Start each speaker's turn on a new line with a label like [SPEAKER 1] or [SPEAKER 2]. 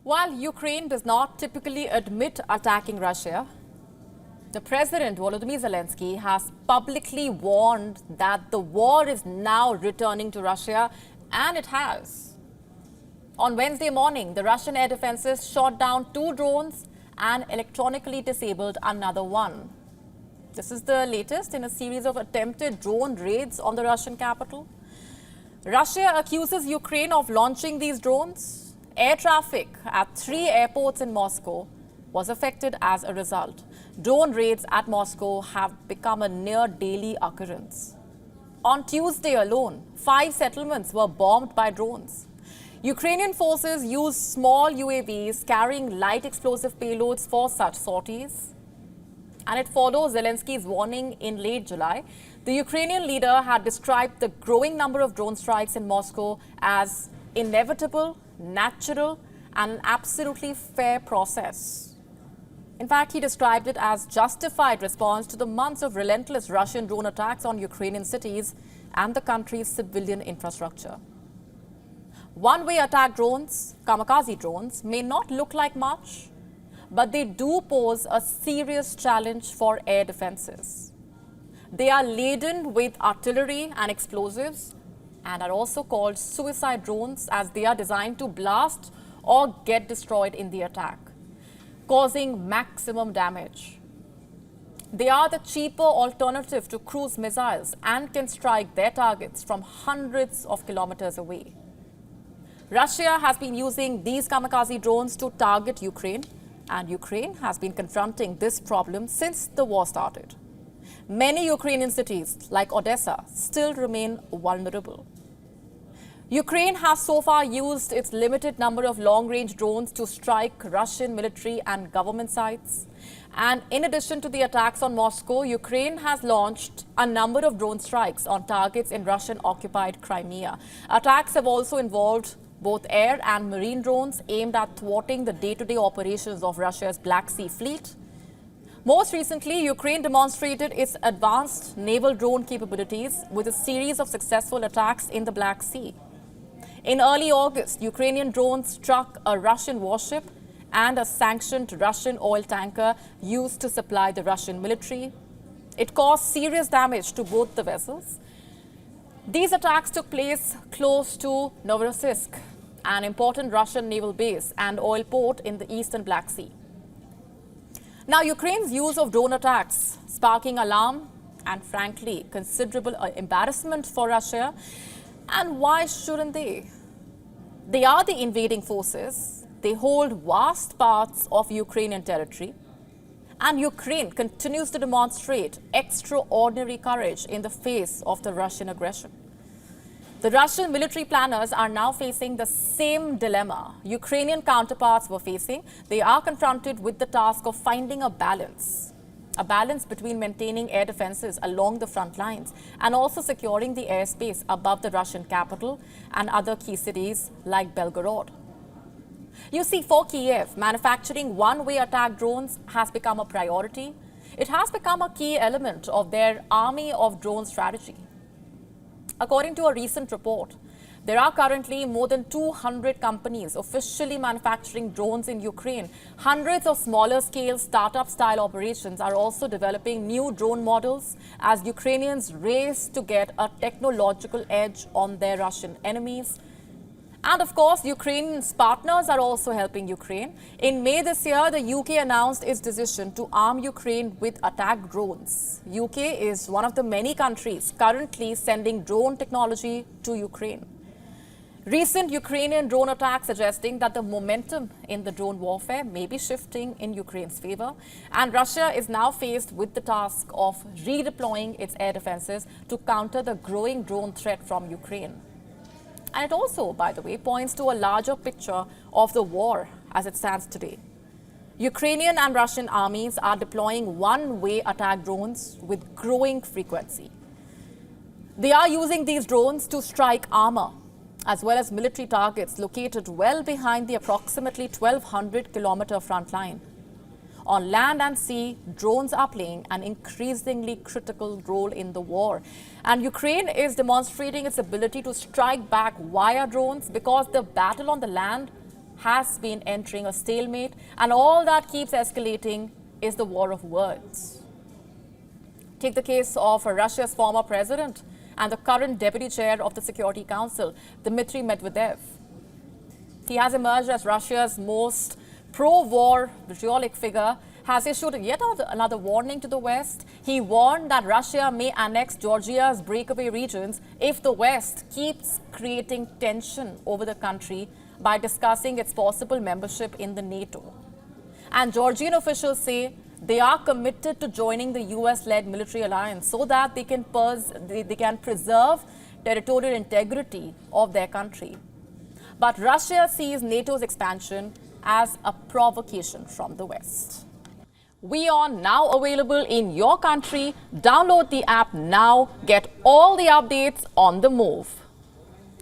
[SPEAKER 1] While Ukraine does not typically admit attacking Russia, the President Volodymyr Zelenskyy has publicly warned that the war is now returning to Russia, and it has. On Wednesday morning, the Russian air defenses shot down 2 drones and electronically disabled another one. This is the latest in a series of attempted drone raids on the Russian capital. Russia accuses Ukraine of launching these drones. Air traffic at 3 airports in Moscow was affected as a result. Drone raids at Moscow have become a near daily occurrence. On Tuesday alone, 5 settlements were bombed by drones. Ukrainian forces used small UAVs carrying light explosive payloads for such sorties. And it follows Zelenskyy's warning in late July. The Ukrainian leader had described the growing number of drone strikes in Moscow as inevitable, natural, and an absolutely fair process. In fact, he described it as justified response to the months of relentless Russian drone attacks on Ukrainian cities and the country's civilian infrastructure. One-way attack drones, kamikaze drones, may not look like much, but they do pose a serious challenge for air defenses. They are laden with artillery and explosives and are also called suicide drones, as they are designed to blast or get destroyed in the attack, causing maximum damage. They are the cheaper alternative to cruise missiles and can strike their targets from hundreds of kilometers away. Russia has been using these kamikaze drones to target Ukraine, and Ukraine has been confronting this problem since the war started. Many Ukrainian cities, like Odessa, still remain vulnerable. Ukraine has so far used its limited number of long-range drones to strike Russian military and government sites. And in addition to the attacks on Moscow, Ukraine has launched a number of drone strikes on targets in Russian-occupied Crimea. Attacks have also involved both air and marine drones aimed at thwarting the day-to-day operations of Russia's Black Sea Fleet. Most recently, Ukraine demonstrated its advanced naval drone capabilities with a series of successful attacks in the Black Sea. In early August, Ukrainian drones struck a Russian warship and a sanctioned Russian oil tanker used to supply the Russian military. It caused serious damage to both the vessels. These attacks took place close to Novorossiysk, an important Russian naval base and oil port in the eastern Black Sea. Now, Ukraine's use of drone attacks sparking alarm and, frankly, considerable embarrassment for Russia. And why shouldn't they? They are the invading forces. They hold vast parts of Ukrainian territory. And Ukraine continues to demonstrate extraordinary courage in the face of the Russian aggression. The Russian military planners are now facing the same dilemma Ukrainian counterparts were facing. They are confronted with the task of finding a balance between maintaining air defenses along the front lines and also securing the airspace above the Russian capital and other key cities like Belgorod. You see, for Kiev, manufacturing one-way attack drones has become a priority. It has become a key element of their army of drone strategy. According to a recent report, there are currently more than 200 companies officially manufacturing drones in Ukraine. Hundreds of smaller-scale startup-style operations are also developing new drone models as Ukrainians race to get a technological edge on their Russian enemies. And of course, Ukraine's partners are also helping Ukraine. In May this year, the UK announced its decision to arm Ukraine with attack drones. UK is one of the many countries currently sending drone technology to Ukraine. Recent Ukrainian drone attacks suggesting that the momentum in the drone warfare may be shifting in Ukraine's favor, and Russia is now faced with the task of redeploying its air defenses to counter the growing drone threat from Ukraine. And it also, by the way, points to a larger picture of the war as it stands today. Ukrainian and Russian armies are deploying one-way attack drones with growing frequency. They are using these drones to strike armor, as well as military targets located well behind the approximately 1,200-kilometer front line. On land and sea, drones are playing an increasingly critical role in the war. And Ukraine is demonstrating its ability to strike back via drones because the battle on the land has been entering a stalemate, and all that keeps escalating is the war of words. Take the case of Russia's former president and the current deputy chair of the Security Council, Dmitry Medvedev. He has emerged as Russia's most pro-war vitriolic figure, has issued yet another warning to the West. He warned that Russia may annex Georgia's breakaway regions if the West keeps creating tension over the country by discussing its possible membership in the NATO. And Georgian officials say they are committed to joining the US-led military alliance so that they can preserve territorial integrity of their country. But Russia sees NATO's expansion as a provocation from the West. WION now available in your country. Download the app now. Get all the updates on the move.